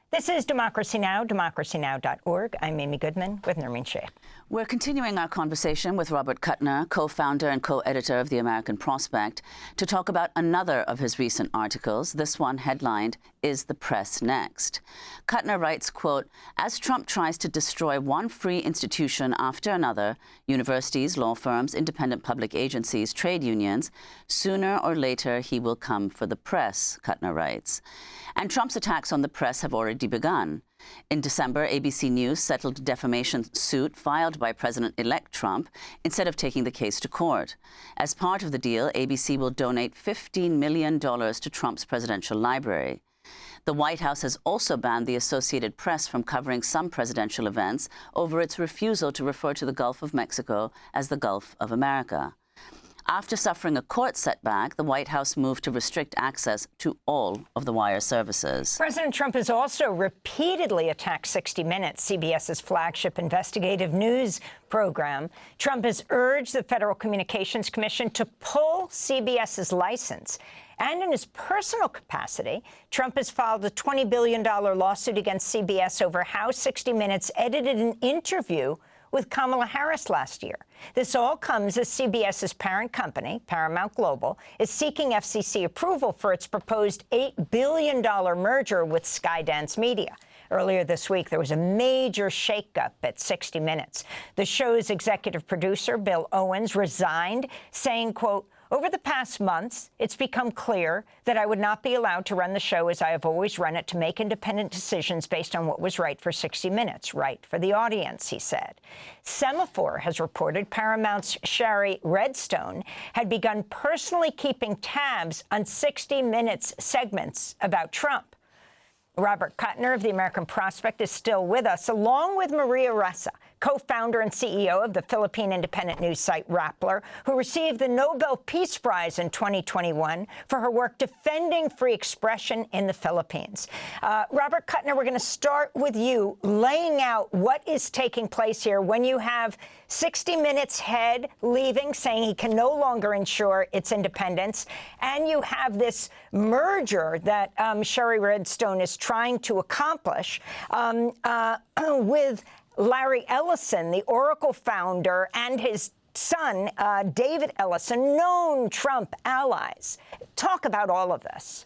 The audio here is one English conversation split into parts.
This is Democracy Now!, democracynow.org. I'm Amy Goodman with Nermeen Sheikh. We're continuing our conversation with Robert Kuttner, co-founder and co-editor of The American Prospect, to talk about another of his recent articles. This one headlined, "Is the Press Next?" Kuttner writes, quote, "As Trump tries to destroy one free institution after another, universities, law firms, independent public agencies, trade unions, sooner or later he will come for the press," Kuttner writes. And Trump's attacks on the press have already begun. In December, ABC News settled a defamation suit filed by President-elect Trump instead of taking the case to court. As part of the deal, ABC will donate $15 million to Trump's presidential library. The White House has also banned the Associated Press from covering some presidential events over its refusal to refer to the Gulf of Mexico as the Gulf of America. After suffering a court setback, the White House moved to restrict access to all of the wire services. President Trump has also repeatedly attacked 60 Minutes, CBS's flagship investigative news program. Trump has urged the Federal Communications Commission to pull CBS's license. And in his personal capacity, Trump has filed a $20 billion lawsuit against CBS over how 60 Minutes edited an interview with Kamala Harris last year. This all comes as CBS's parent company, Paramount Global, is seeking FCC approval for its proposed $8 billion merger with Skydance Media. Earlier this week, there was a major shakeup at 60 Minutes. The show's executive producer, Bill Owens, resigned, saying, quote, "Over the past months, it's become clear that I would not be allowed to run the show as I have always run it, to make independent decisions based on what was right for 60 Minutes, right for the audience," he said. Semaphore has reported Paramount's Shari Redstone had begun personally keeping tabs on 60 Minutes segments about Trump. Robert Kuttner of The American Prospect is still with us, along with Maria Ressa, co-founder and CEO of the Philippine independent news site Rappler, who received the Nobel Peace Prize in 2021 for her work defending free expression in the Philippines. Robert Kuttner, we're going to start with you, laying out what is taking place here when you have 60 Minutes head leaving, saying he can no longer ensure its independence, and you have this merger that Shari Redstone is trying to accomplish with Larry Ellison, the Oracle founder, and his son, David Ellison, known Trump allies. Talk about all of this.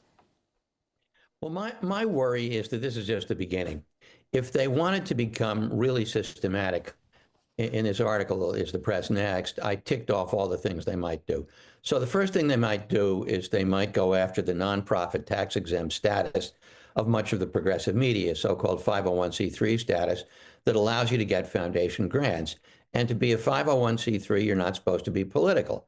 Well, my worry is that this is just the beginning. If they wanted to become really systematic in this article, Is the Press Next?, I ticked off all the things they might do. So the first thing they might do is they might go after the nonprofit tax-exempt status of much of the progressive media, so-called 501c3 status, that allows you to get foundation grants. And to be a 501c3, you're not supposed to be political.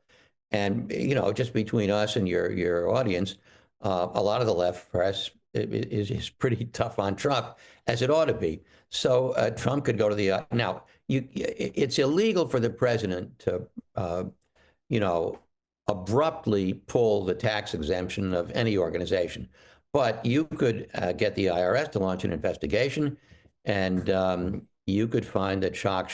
And, you know, just between us and your audience, a lot of the left press is pretty tough on Trump, as it ought to be. So Trump could go to the now. It's illegal for the president to, abruptly pull the tax exemption of any organization. But you could get the IRS to launch an investigation, and you could find that shock,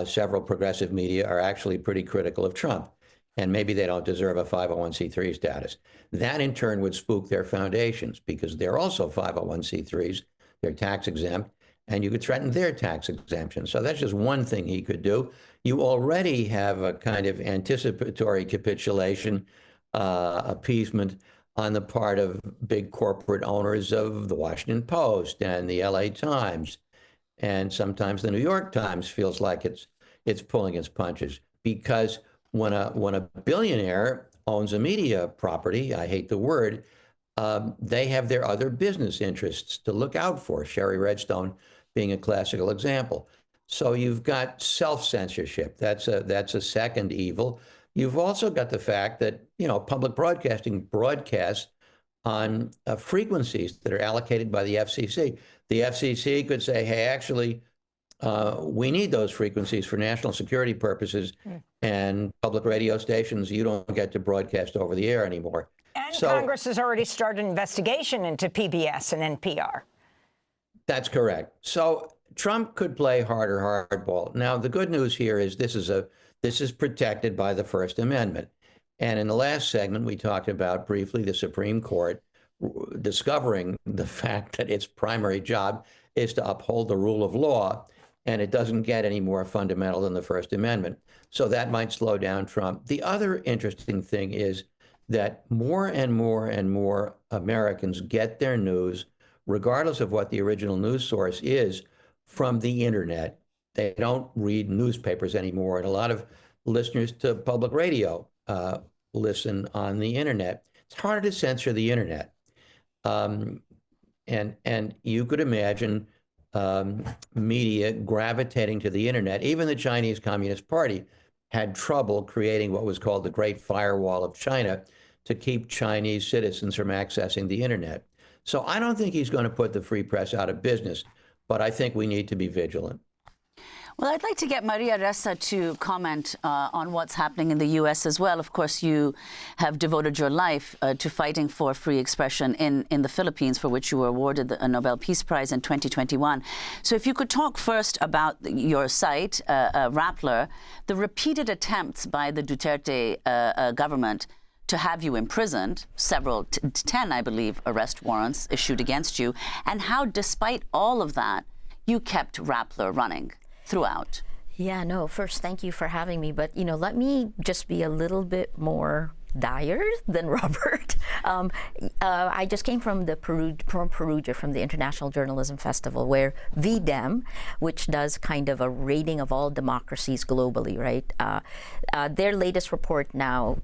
several progressive media are actually pretty critical of Trump, and maybe they don't deserve a 501c3 status. That in turn would spook their foundations, because they're also 501c3s, they're tax exempt, and you could threaten their tax exemption. So that's just one thing he could do. You already have a kind of anticipatory capitulation, appeasement on the part of big corporate owners of the Washington Post and the LA Times. And sometimes the New York Times feels like it's pulling its punches, because when a billionaire owns a media property, I hate the word, they have their other business interests to look out for, Shari Redstone being a classical example. So you've got self-censorship. That's a second evil. You've also got the fact that, public broadcasting broadcasts on frequencies that are allocated by the FCC. The FCC could say, hey, actually, we need those frequencies for national security purposes, and public radio stations, you don't get to broadcast over the air anymore. And so, Congress has already started an investigation into PBS and NPR. That's correct. So Trump could play hardball. Now, the good news here is this is protected by the First Amendment. And in the last segment, we talked about briefly the Supreme Court discovering the fact that its primary job is to uphold the rule of law, and it doesn't get any more fundamental than the First Amendment. So that might slow down Trump. The other interesting thing is that more and more and more Americans get their news, regardless of what the original news source is, from the internet. They don't read newspapers anymore, and a lot of listeners to public radio listen on the internet. It's harder to censor the internet. And you could imagine media gravitating to the internet. Even the Chinese Communist Party had trouble creating what was called the Great Firewall of China to keep Chinese citizens from accessing the internet. So I don't think he's going to put the free press out of business, but I think we need to be vigilant. Well, I'd like to get Maria Ressa to comment on what's happening in the U.S. as well. Of course, you have devoted your life to fighting for free expression in the Philippines, for which you were awarded a Nobel Peace Prize in 2021. So if you could talk first about your site, Rappler, the repeated attempts by the Duterte government to have you imprisoned, several, 10, I believe, arrest warrants issued against you, and how, despite all of that, you kept Rappler running throughout. Yeah, no, first, thank you for having me. But, let me just be a little bit more dire than Robert. I just came from Perugia, from the International Journalism Festival, where VDEM, which does kind of a rating of all democracies globally, right? Their latest report now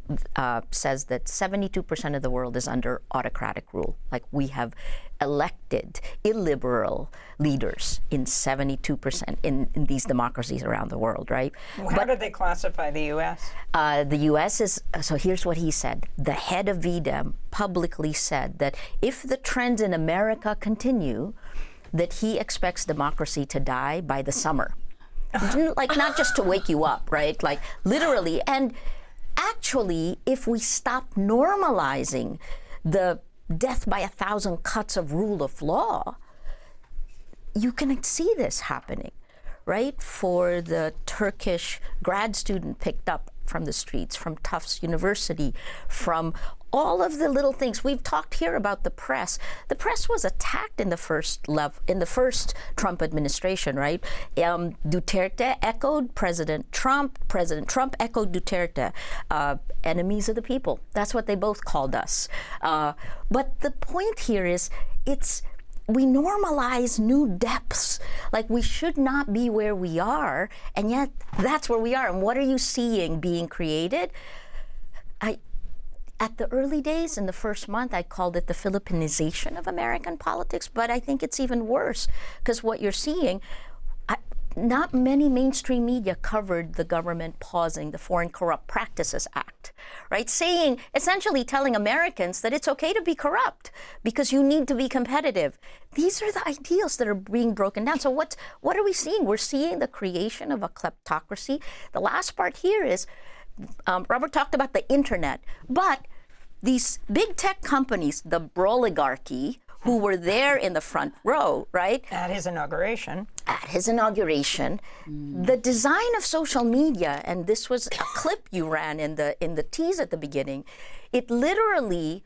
says that 72% of the world is under autocratic rule. Like, we have elected illiberal leaders in 72% in these democracies around the world, right? How do they classify the U.S.? The U.S. is, so here's what he said. The head of VDEM publicly said that if the trends in America continue, that he expects democracy to die by the summer. Like, not just to wake you up, right? Like, literally. And actually, if we stop normalizing the death by 1,000 cuts of rule of law, you can see this happening, right? For the Turkish grad student picked up from the streets, from Tufts University, from all of the little things. We've talked here about the press. The press was attacked in the first Trump administration, right? Duterte echoed President Trump. President Trump echoed Duterte. Enemies of the people. That's what they both called us. But the point here is, we normalize new depths. Like, we should not be where we are, and yet that's where we are. And what are you seeing being created? At the early days, in the first month, I called it the Philippinization of American politics, but I think it's even worse, because what you're seeing, not many mainstream media covered the government pausing the Foreign Corrupt Practices Act, right? Essentially telling Americans that it's okay to be corrupt because you need to be competitive. These are the ideals that are being broken down. So what are we seeing? We're seeing the creation of a kleptocracy. The last part here is, Robert talked about the internet, but these big tech companies, the broligarchy, who were there in the front row, right? At his inauguration. The design of social media, and this was a clip you ran in the tease at the beginning, it literally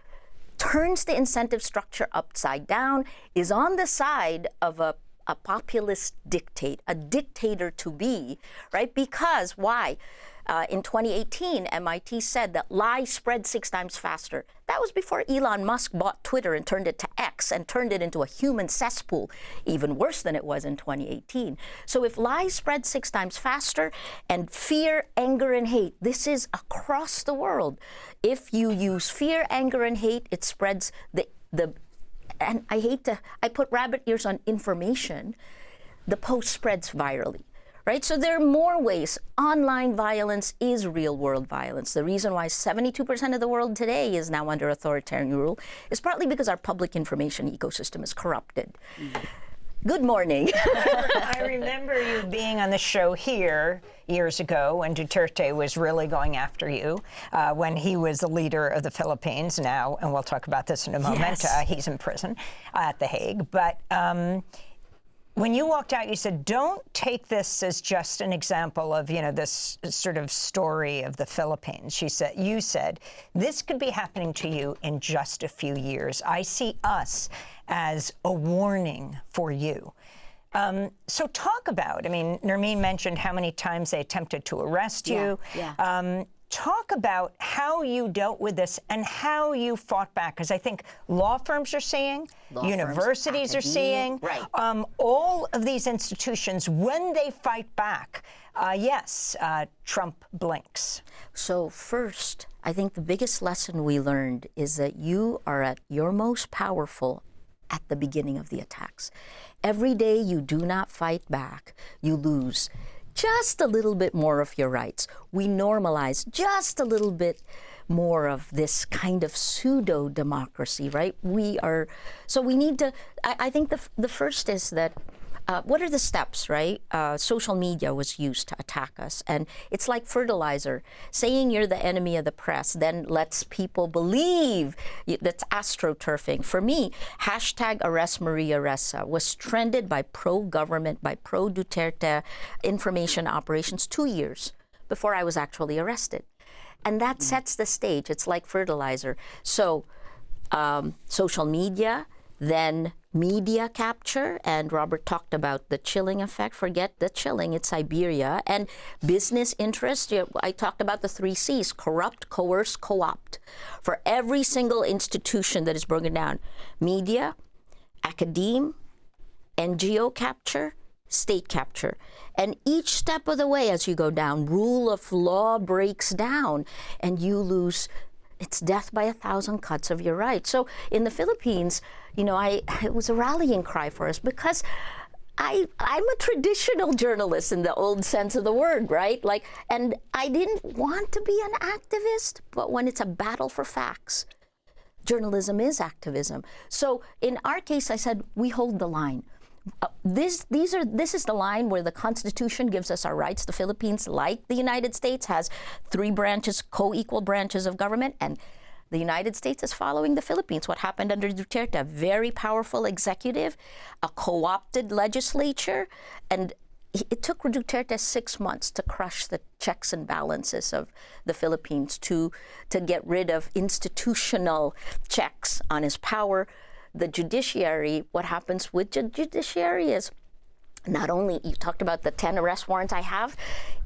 turns the incentive structure upside down, is on the side of a populist dictator, a dictator to be, right? Because why? In 2018, MIT said that lies spread 6 times faster. That was before Elon Musk bought Twitter and turned it to X and turned it into a human cesspool, even worse than it was in 2018. So if lies spread 6 times faster, and fear, anger, and hate, this is across the world. If you use fear, anger, and hate, it spreads and I put rabbit ears on information, the post spreads virally. Right? So there are more ways. Online violence is real-world violence. The reason why 72% of the world today is now under authoritarian rule is partly because our public information ecosystem is corrupted. Good morning. I remember you being on the show here years ago when Duterte was really going after you, when he was the leader of the Philippines now, and we'll talk about this in a moment. Yes. He's in prison at The Hague. But when you walked out, you said, don't take this as just an example of, this sort of story of the Philippines. You said, this could be happening to you in just a few years. I see us as a warning for you. So talk about, Nermeen mentioned how many times they attempted to arrest you. Yeah. Talk about how you dealt with this and how you fought back, because I think law firms are seeing, universities are seeing, all of these institutions, when they fight back, Trump blinks. So first, I think the biggest lesson we learned is that you are at your most powerful at the beginning of the attacks. Every day you do not fight back, you lose just a little bit more of your rights. We normalize just a little bit more of this kind of pseudo-democracy, right? So we need to, I think the first is that, what are the steps, right? Social media was used to attack us. And it's like fertilizer. Saying you're the enemy of the press then lets people believe that's astroturfing. For me, hashtag arrest Maria Ressa was trended by pro-government, by pro-Duterte information operations 2 years before I was actually arrested. And that sets the stage. It's like fertilizer. So social media, then media capture, and Robert talked about the chilling effect. Forget the chilling, it's Siberia. And business interest, I talked about the 3 C's, corrupt, coerce, co-opt. For every single institution that is broken down, media, academe, NGO capture, state capture. And each step of the way as you go down, rule of law breaks down and you lose. It's death by 1,000 cuts of your rights. So in the Philippines, it was a rallying cry for us because I'm a traditional journalist in the old sense of the word, right? And I didn't want to be an activist, but when it's a battle for facts, journalism is activism. So in our case, I said, we hold the line. This is the line where the Constitution gives us our rights. The Philippines, like the United States, has 3 branches, co-equal branches of government, and the United States is following the Philippines. What happened under Duterte? A very powerful executive, a co-opted legislature, and it took Duterte 6 months to crush the checks and balances of the Philippines, to get rid of institutional checks on his power. The judiciary, what happens with the judiciary is not only, you talked about the 10 arrest warrants I have,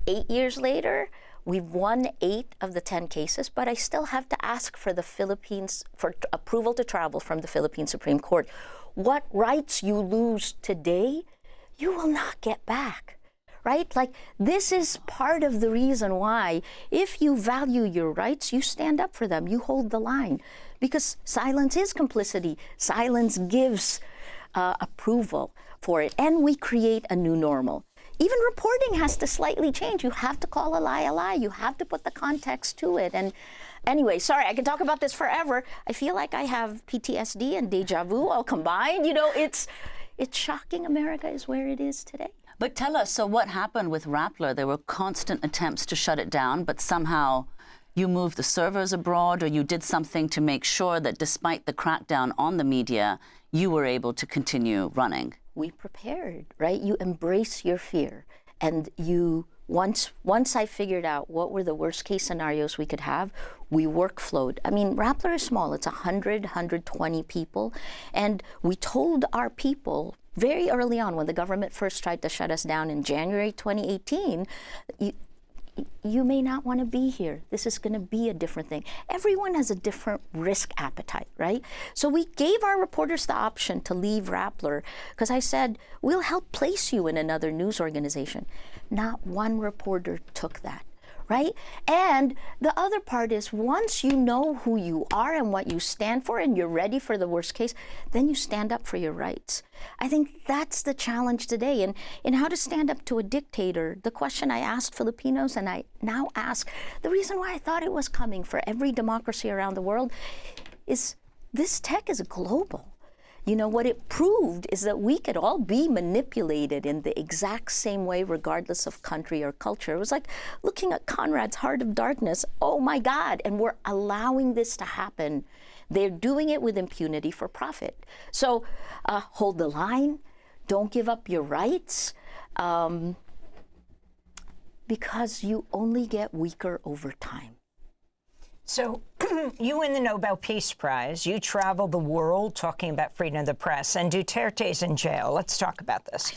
8 years later, we've won 8 of the 10 cases, but I still have to ask for the Philippines, for approval to travel from the Philippine Supreme Court. What rights you lose today, you will not get back. Right? This is part of the reason why, if you value your rights, you stand up for them, you hold the line. Because silence is complicity. Silence gives approval for it. And we create a new normal. Even reporting has to slightly change. You have to call a lie a lie. You have to put the context to it. And anyway, sorry, I can talk about this forever. I feel like I have PTSD and deja vu all combined. It's shocking America is where it is today. But tell us, so what happened with Rappler? There were constant attempts to shut it down, but somehow you moved the servers abroad, or you did something to make sure that despite the crackdown on the media, you were able to continue running. We prepared, right? You embrace your fear. And once I figured out what were the worst case scenarios we could have, we workflowed. Rappler is small. It's 100, 120 people. And we told our people very early on, when the government first tried to shut us down in January 2018, you may not want to be here. This is going to be a different thing. Everyone has a different risk appetite, right? So we gave our reporters the option to leave Rappler because I said, we'll help place you in another news organization. Not one reporter took that. Right? And the other part is, once you know who you are and what you stand for and you're ready for the worst case, then you stand up for your rights. I think that's the challenge today. And in how to stand up to a dictator, the question I asked Filipinos and I now ask, the reason why I thought it was coming for every democracy around the world is this tech is global. What it proved is that we could all be manipulated in the exact same way, regardless of country or culture. It was like looking at Conrad's Heart of Darkness. Oh my God, and we're allowing this to happen. They're doing it with impunity for profit. So hold the line. don't give up your rights, because you only get weaker over time. So you win the Nobel Peace Prize. You travel the world talking about freedom of the press, and Duterte's in jail. Let's talk about this.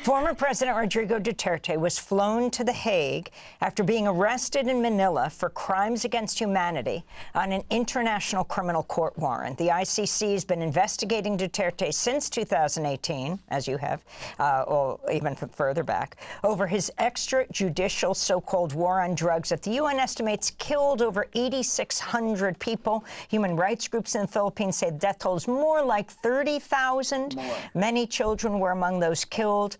Former President Rodrigo Duterte was flown to The Hague after being arrested in Manila for crimes against humanity on an international criminal court warrant. The ICC has been investigating Duterte since 2018, as you have, or even further back, over his extrajudicial so-called war on drugs that the UN estimates killed over 8,600 people. Human rights groups in the Philippines say the death toll is more like 30,000. Many children were among those killed.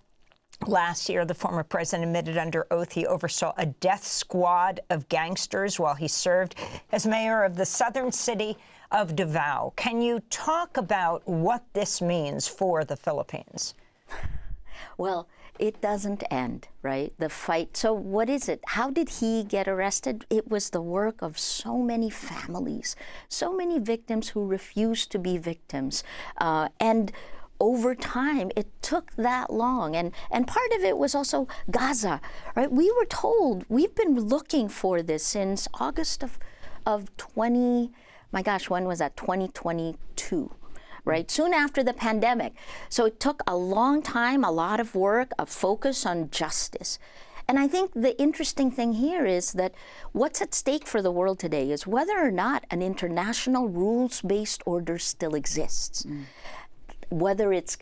Last year, the former president admitted under oath he oversaw a death squad of gangsters while he served as mayor of the southern city of Davao. Can you talk about what this means for the Philippines? Well, it doesn't end, right? The fight. So what is it? How did he get arrested? It was the work of so many families, so many victims who refused to be victims. And over time, it took that long. And part of it was also Gaza, right? We were told, we've been looking for this since August of 20, my gosh, when was that? 2022. Right, soon after the pandemic. So it took a long time, a lot of work, a focus on justice. And I think the interesting thing here is that what's at stake for the world today is whether or not an international rules-based order still exists. Whether it's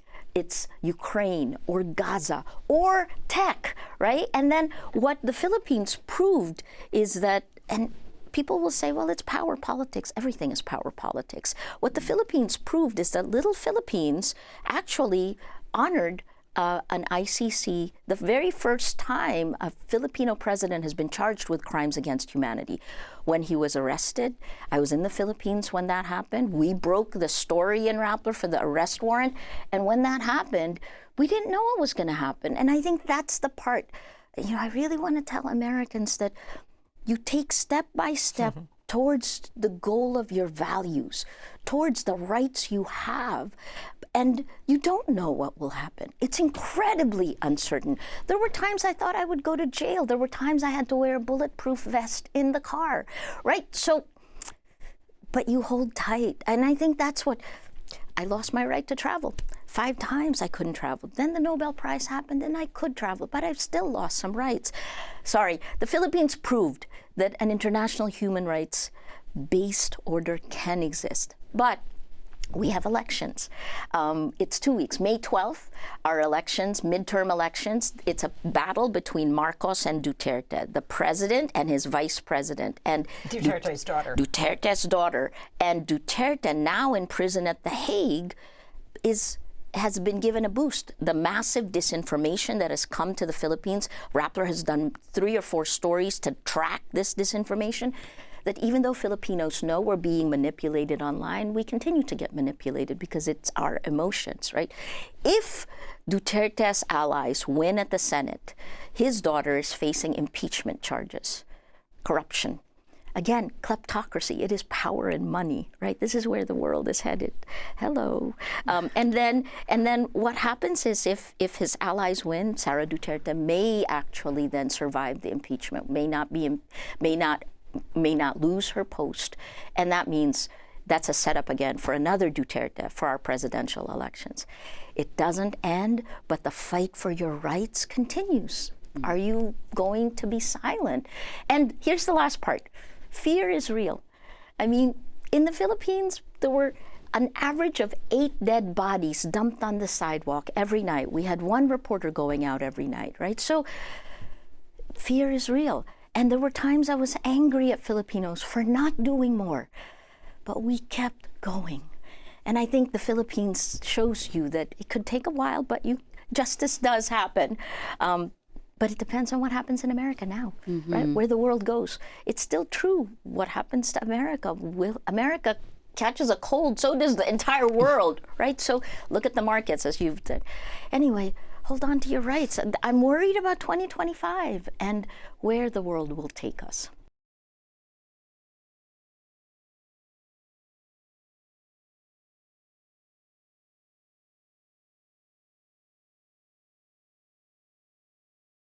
Ukraine or Gaza or tech, right? And then what the Philippines proved is that, and people will say, well, it's power politics. Everything is power politics. What the Philippines proved is that little Philippines actually honored an ICC, the very first time a Filipino president has been charged with crimes against humanity. When he was arrested, I was in the Philippines when that happened. We broke the story in Rappler for the arrest warrant. And when that happened, we didn't know what was going to happen. And I think that's the part, I really want to tell Americans that you take step by step towards the goal of your values, towards the rights you have, and you don't know what will happen. It's incredibly uncertain. There were times I thought I would go to jail. There were times I had to wear a bulletproof vest in the car, right? So, but you hold tight. And I think that's what, I lost my right to travel. 5 times I couldn't travel. Then the Nobel Prize happened and I could travel, but I've still lost some rights. Sorry, the Philippines proved that an international human rights-based order can exist. But we have elections. It's 2 weeks. May 12th are elections, midterm elections. It's a battle between Marcos and Duterte, the president and his vice president. And Duterte's daughter. Duterte's daughter. And Duterte, now in prison at The Hague, has been given a boost. The massive disinformation that has come to the Philippines, Rappler has done 3 or 4 stories to track this disinformation, that even though Filipinos know we're being manipulated online, we continue to get manipulated because it's our emotions, right? If Duterte's allies win at the Senate, his daughter is facing impeachment charges, corruption. Again, kleptocracy, it is power and money, right? This is where the world is headed. Hello. And then what happens is if his allies win, Sara Duterte may actually then survive the impeachment, may not lose her post. And that means that's a setup again for another Duterte for our presidential elections. It doesn't end, but the fight for your rights continues. Are you going to be silent? And here's the last part. Fear is real. I mean, in the Philippines, there were an average of 8 dead bodies dumped on the sidewalk every night. We had 1 reporter going out every night, right? So fear is real. And there were times I was angry at Filipinos for not doing more. But we kept going. And I think the Philippines shows you that it could take a while, but justice does happen. But it depends on what happens in America now, right? Where the world goes. It's still true what happens to America. America catches a cold, so does the entire world, right? So look at the markets, as you've said. Anyway, hold on to your rights. I'm worried about 2025 and where the world will take us.